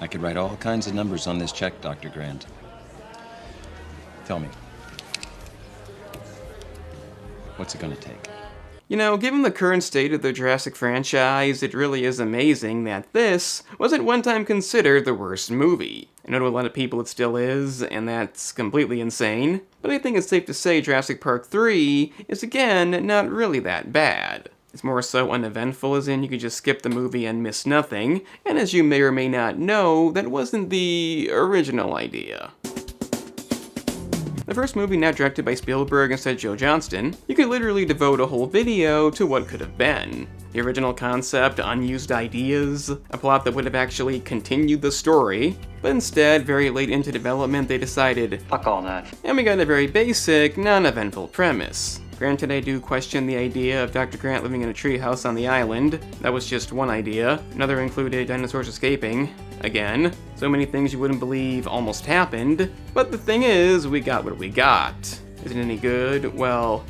I could write all kinds of numbers on this check, Dr. Grant. Tell me, what's it gonna take? You know, given the current state of the Jurassic franchise, it really is amazing that this was at one time considered the worst movie. I know to a lot of people it still is, and that's completely insane, but I think it's safe to say Jurassic Park III is again not really that bad. It's more so uneventful, as in you could just skip the movie and miss nothing, and as you may or may not know, that wasn't the original idea. The first movie now directed by Spielberg instead of Joe Johnston, you could literally devote a whole video to what could have been. The original concept, unused ideas, a plot that would have actually continued the story, but instead, very late into development, they decided, fuck all that. And we got a very basic, non-eventful premise. Granted, I do question the idea of Dr. Grant living in a treehouse on the island. That was just one idea. Another included dinosaurs escaping. Again, so many things you wouldn't believe almost happened. But the thing is, we got what we got. Is it any good? Well,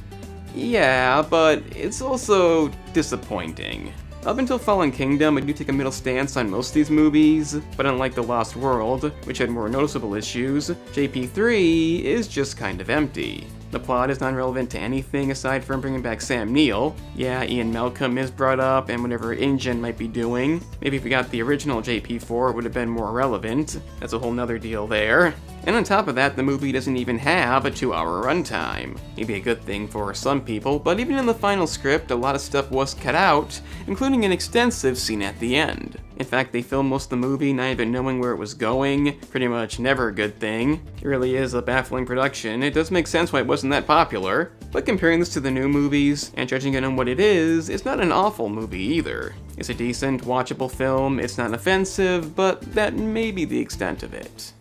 yeah, but it's also disappointing. Up until Fallen Kingdom, I do take a middle stance on most of these movies, but unlike The Lost World, which had more noticeable issues, JP3 is just kind of empty. The plot is non-relevant to anything aside from bringing back Sam Neill. Yeah, Ian Malcolm is brought up, and whatever InGen might be doing. Maybe if we got the original JP4, it would have been more relevant. That's a whole nother deal there. And on top of that, the movie doesn't even have a 2-hour runtime. Maybe a good thing for some people, but even in the final script, a lot of stuff was cut out, including an extensive scene at the end. In fact, they filmed most of the movie not even knowing where it was going, pretty much never a good thing. It really is a baffling production. It does make sense why it wasn't that popular, but comparing this to the new movies, and judging it on what it is, it's not an awful movie either. It's a decent, watchable film, it's not offensive, but that may be the extent of it.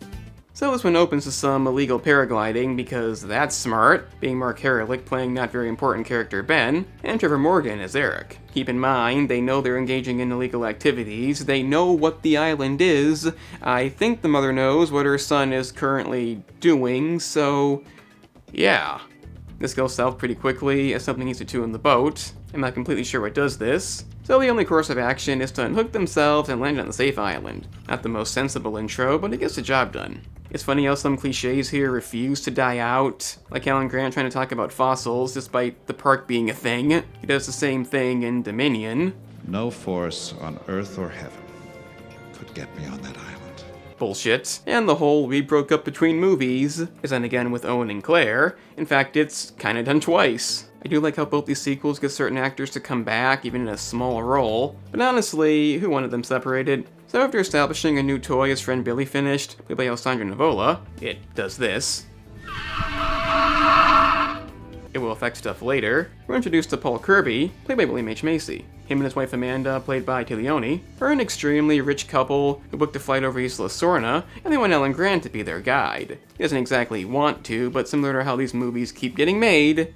So this one opens to some illegal paragliding, because that's smart, being Mark Herelick playing not very important character Ben, and Trevor Morgan as Eric. Keep in mind, they know they're engaging in illegal activities, they know what the island is, I think the mother knows what her son is currently doing, so yeah. This goes south pretty quickly, as something needs to do in the boat. I'm not completely sure what does this, so the only course of action is to unhook themselves and land on the safe island. Not the most sensible intro, but it gets the job done. It's funny how some cliches here refuse to die out, like Alan Grant trying to talk about fossils despite the park being a thing. He does the same thing in Dominion. No force on earth or heaven could get me on that island. Bullshit. And the whole we broke up between movies is done again with Owen and Claire. In fact, it's kinda done twice. I do like how both these sequels get certain actors to come back, even in a small role, but honestly, who wanted them separated? So after establishing a new toy his friend Billy finished, played by Alessandro Nivola, it does this. It will affect stuff later. We're introduced to Paul Kirby, played by William H. Macy. Him and his wife Amanda, played by Téa Leoni, are an extremely rich couple who booked a flight over Isla Sorna, and they want Alan Grant to be their guide. He doesn't exactly want to, but similar to how these movies keep getting made,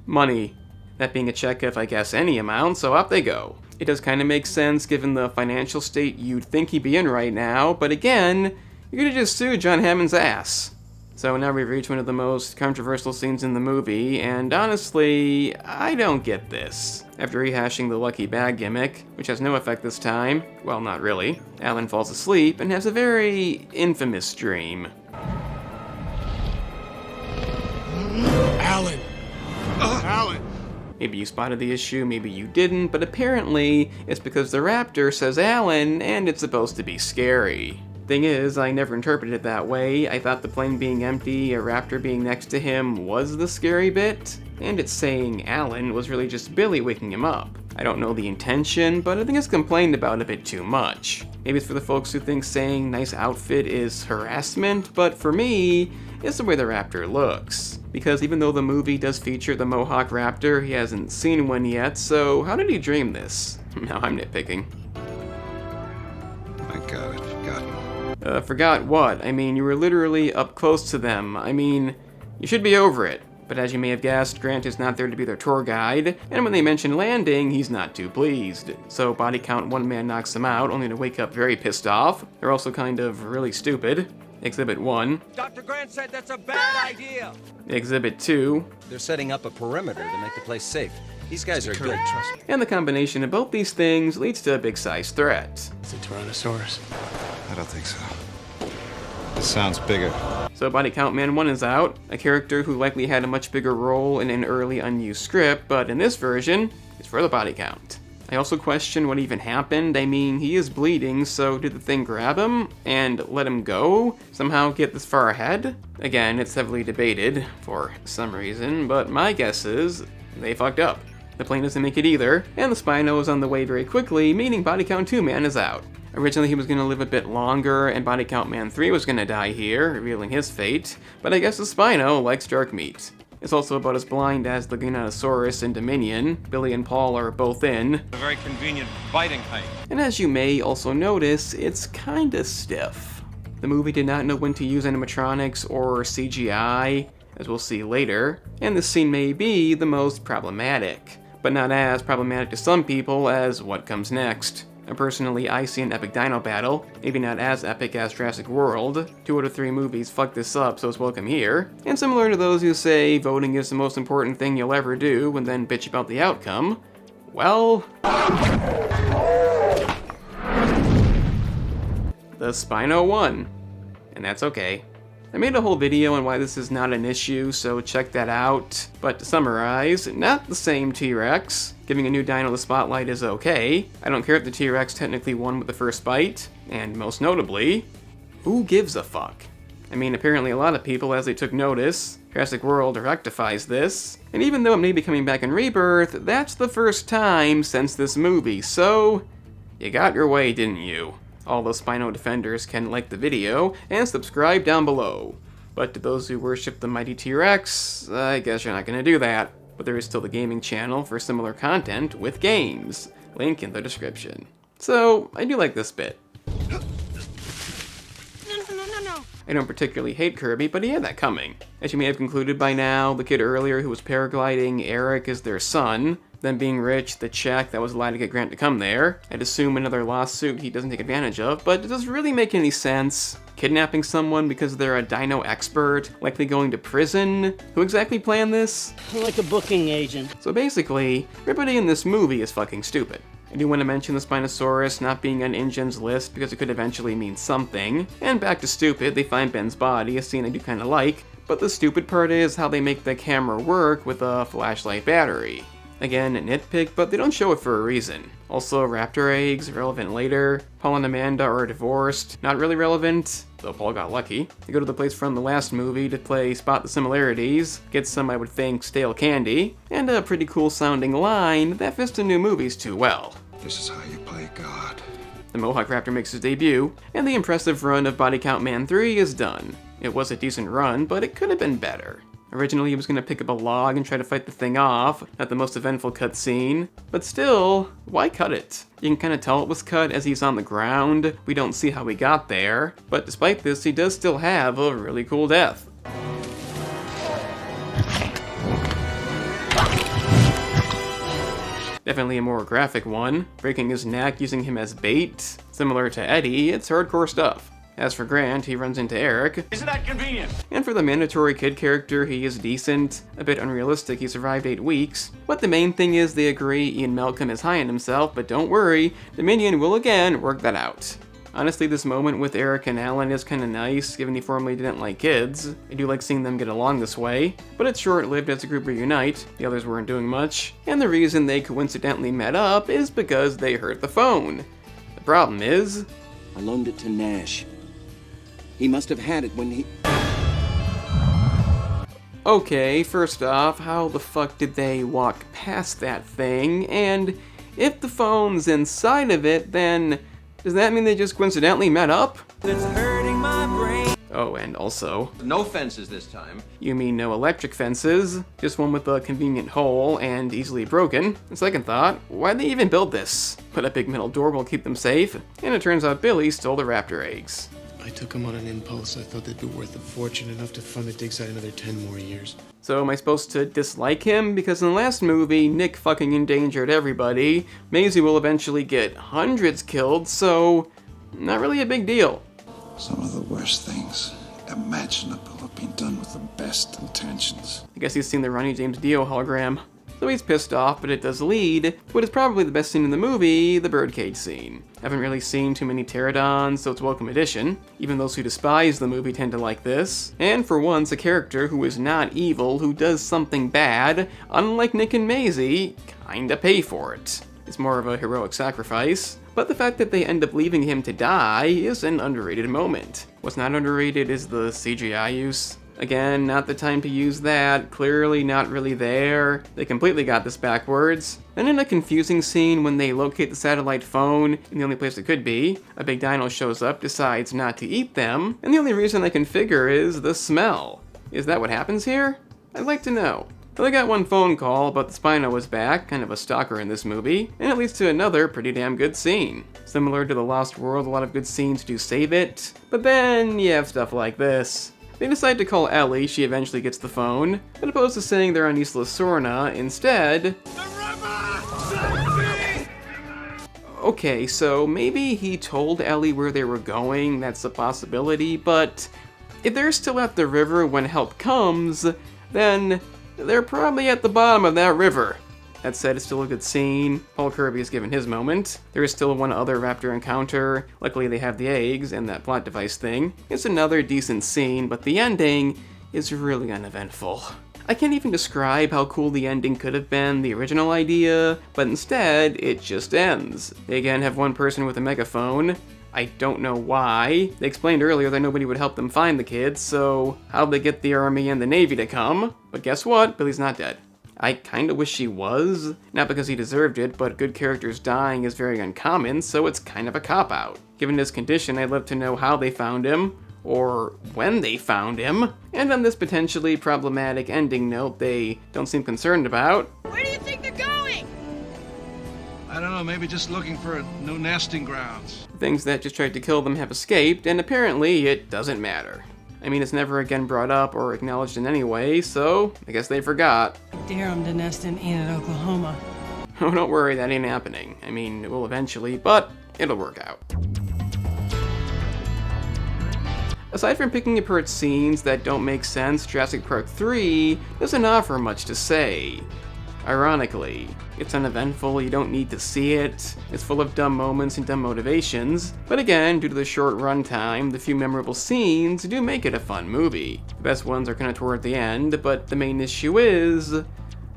money. That being a check of, I guess, any amount, so up they go. It does kind of make sense given the financial state you'd think he'd be in right now, but again, you could've just sued John Hammond's ass. So now we've reached one of the most controversial scenes in the movie, and honestly, I don't get this. After rehashing the lucky bag gimmick, which has no effect this time, well, not really, Alan falls asleep and has a very infamous dream. Alan! Alan! Maybe you spotted the issue, maybe you didn't, but apparently it's because the raptor says Alan, and it's supposed to be scary. Thing is, I never interpreted it that way. I thought the plane being empty, a raptor being next to him was the scary bit, and it's saying Alan was really just Billy waking him up. I don't know the intention, but I think it's complained about a bit too much. Maybe it's for the folks who think saying nice outfit is harassment, but for me, it's the way the raptor looks. Because even though the movie does feature the Mohawk raptor, he hasn't seen one yet, so how did he dream this? Now I'm nitpicking. My God, I'd forgotten. Forgot what? I mean, you were literally up close to them. I mean, you should be over it. But as you may have guessed, Grant is not there to be their tour guide, and when they mention landing, he's not too pleased. So body count one man knocks them out, only to wake up very pissed off. They're also kind of really stupid. Exhibit 1. Dr. Grant said that's a bad idea! Exhibit 2. They're setting up a perimeter to make the place safe. These guys are good. Trust me. And the combination of both these things leads to a big-sized threat. It's a Tyrannosaurus. I don't think so. It sounds bigger. So Body Count Man 1 is out, a character who likely had a much bigger role in an early unused script, but in this version, it's for the body count. I also question what even happened. I mean, he is bleeding, so did the thing grab him and let him go? Somehow get this far ahead? Again, it's heavily debated, for some reason, but my guess is they fucked up. The plane doesn't make it either, and the Spino is on the way very quickly, meaning Body Count 2 Man is out. Originally he was going to live a bit longer, and Body Count Man 3 was going to die here, revealing his fate, but I guess the Spino likes dark meat. It's also about as blind as the Spinosaurus in Dominion. Billy and Paul are both in. A very convenient biting height. And as you may also notice, it's kinda stiff. The movie did not know when to use animatronics or CGI, as we'll see later, and this scene may be the most problematic, but not as problematic to some people as what comes next. And personally, I see an epic dino battle, maybe not as epic as Jurassic World. 2 out of 3 movies fucked this up, so it's welcome here. And similar to those who say voting is the most important thing you'll ever do and then bitch about the outcome, well, the Spino won. And that's okay. I made a whole video on why this is not an issue, so check that out. But to summarize, not the same T-Rex. Giving a new dino the spotlight is okay. I don't care if the T-Rex technically won with the first bite. And most notably, who gives a fuck? I mean, apparently a lot of people, as they took notice. Jurassic World rectifies this. And even though it may be coming back in Rebirth, that's the first time since this movie, so you got your way, didn't you? All those Spino defenders can like the video and subscribe down below. But to those who worship the mighty T-Rex, I guess you're not gonna do that. But there is still the gaming channel for similar content with games. Link in the description. So, I do like this bit. No. I don't particularly hate Kirby, but he had that coming. As you may have concluded by now, the kid earlier who was paragliding, Eric, is their son. Them being rich, the check that was allowed to get Grant to come there. I'd assume another lawsuit he doesn't take advantage of, but it doesn't really make any sense. Kidnapping someone because they're a dino expert, likely going to prison? Who exactly planned this? Like a booking agent. So basically, everybody in this movie is fucking stupid. I do want to mention the Spinosaurus not being on InGen's list because it could eventually mean something. And back to stupid, they find Ben's body, a scene I do kinda like, but the stupid part is how they make the camera work with a flashlight battery. Again, a nitpick, but they don't show it for a reason. Also, raptor eggs, relevant later. Paul and Amanda are divorced, not really relevant, though Paul got lucky. They go to the place from the last movie to play Spot the Similarities, get some, I would think, stale candy, and a pretty cool sounding line that fits the new movies too well. This is how you play God. The Mohawk Raptor makes his debut, and the impressive run of Body Count Man 3 is done. It was a decent run, but it could have been better. Originally he was going to pick up a log and try to fight the thing off, not the most eventful cutscene, but still, why cut it? You can kind of tell it was cut as he's on the ground, we don't see how he got there, but despite this he does still have a really cool death. Definitely a more graphic one, breaking his neck using him as bait. Similar to Eddie, it's hardcore stuff. As for Grant, he runs into Eric. Isn't that convenient? And for the mandatory kid character, he is decent. A bit unrealistic, he survived 8 weeks. But the main thing is they agree Ian Malcolm is high on himself, but don't worry, Dominion will again work that out. Honestly, this moment with Eric and Alan is kinda nice, given he formerly didn't like kids. I do like seeing them get along this way, but it's short-lived as the group reunite, the others weren't doing much, and the reason they coincidentally met up is because they heard the phone. The problem is, I loaned it to Nash. He must have had it when he... okay, first off, how the fuck did they walk past that thing? And if the phone's inside of it, then does that mean they just coincidentally met up? It's hurting my brain. Oh, and also, No fences this time. you mean no electric fences, just one with a convenient hole and easily broken. On second thought, why'd they even build this? Put a big metal door will keep them safe, and it turns out Billy stole the raptor eggs. I took them on an impulse. I thought they'd be worth a fortune, enough to fund the dig site another 10 more years. So am I supposed to dislike him? Because in the last movie, Nick fucking endangered everybody, Macy will eventually get hundreds killed, so not really a big deal. Some of the worst things imaginable have been done with the best intentions. I guess he's seen the Ronnie James Dio hologram. so he's pissed off, but it does lead to what is probably the best scene in the movie, the birdcage scene. Haven't really seen too many pterodons, so it's a welcome addition. Even those who despise the movie tend to like this. And for once, a character who is not evil, who does something bad, unlike Nick and Maisie, kinda pay for it. It's more of a heroic sacrifice. But the fact that they end up leaving him to die is an underrated moment. What's not underrated is the CGI use. Again, not the time to use that, clearly not really there. They completely got this backwards. Then in a confusing scene when they locate the satellite phone in the only place it could be, a big dino shows up, decides not to eat them, and the only reason I can figure is the smell. Is that what happens here? I'd like to know. Well, I got one phone call, but the Spino was back, kind of a stalker in this movie, and it leads to another pretty damn good scene. Similar to The Lost World, a lot of good scenes do save it, but then you have stuff like this. They decide to call Ellie, she eventually gets the phone, but opposed to saying they're on Isla Sorna, instead... Okay, so maybe he told Ellie where they were going, that's a possibility, but if they're still at the river when help comes, then they're probably at the bottom of that river. That said, it's still a good scene. Paul Kirby is given his moment. There is still one other raptor encounter. Luckily they have the eggs and that plot device thing. It's another decent scene, but the ending is really uneventful. I can't even describe how cool the ending could have been, the original idea, but instead, it just ends. They again have one person with a megaphone. I don't know why. They explained earlier that nobody would help them find the kids, so how'd they get the army and the navy to come? But guess what? Billy's not dead. I kinda wish he was. Not because he deserved it, but good characters dying is very uncommon, so it's kind of a cop-out. Given his condition, I'd love to know how they found him, or when they found him. And on this potentially problematic ending note they don't seem concerned about. Where do you think they're going? I don't know, maybe just looking for new nesting grounds. Things that just tried to kill them have escaped, and apparently it doesn't matter. I mean, it's never again brought up or acknowledged in any way, so I guess they forgot. Dare them to nest in Enid, Oklahoma. Oh, don't worry, that ain't happening. I mean, it will eventually, but it'll work out. Aside from picking apart scenes that don't make sense, Jurassic Park III doesn't offer much to say. Ironically, it's uneventful, you don't need to see it, it's full of dumb moments and dumb motivations, but again, due to the short runtime, the few memorable scenes do make it a fun movie. The best ones are kinda toward the end, but the main issue is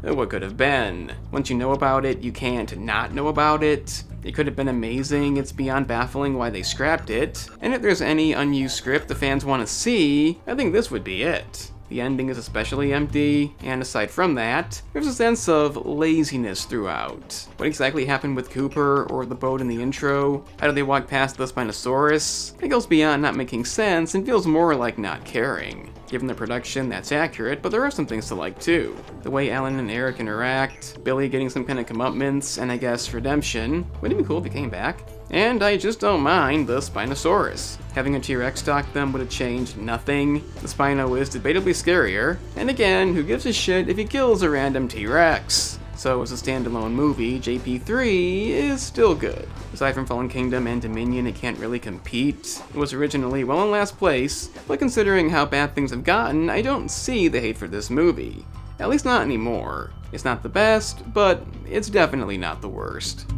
what could have been. Once you know about it, you can't not know about it. It could have been amazing, it's beyond baffling why they scrapped it, and if there's any unused script the fans want to see, I think this would be it. The ending is especially empty, and aside from that, there's a sense of laziness throughout. What exactly happened with Cooper or the boat in the intro? How did they walk past the Spinosaurus? It goes beyond not making sense and feels more like not caring. Given the production, that's accurate, but there are some things to like too. The way Alan and Eric interact, Billy getting some kind of comeuppance, and I guess redemption. Wouldn't it be cool if he came back? And I just don't mind the Spinosaurus. Having a T-Rex stalk them would have changed nothing. The Spino is debatably scarier, and again, who gives a shit if he kills a random T-Rex? So as a standalone movie, JP3 is still good. Aside from Fallen Kingdom and Dominion, it can't really compete. It was originally well in last place, but considering how bad things have gotten, I don't see the hate for this movie. At least not anymore. It's not the best, but it's definitely not the worst.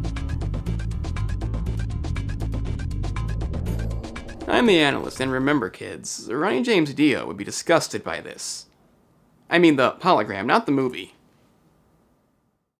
I'm the analyst, and remember kids, Ronnie James Dio would be disgusted by this. I mean the hologram, not the movie.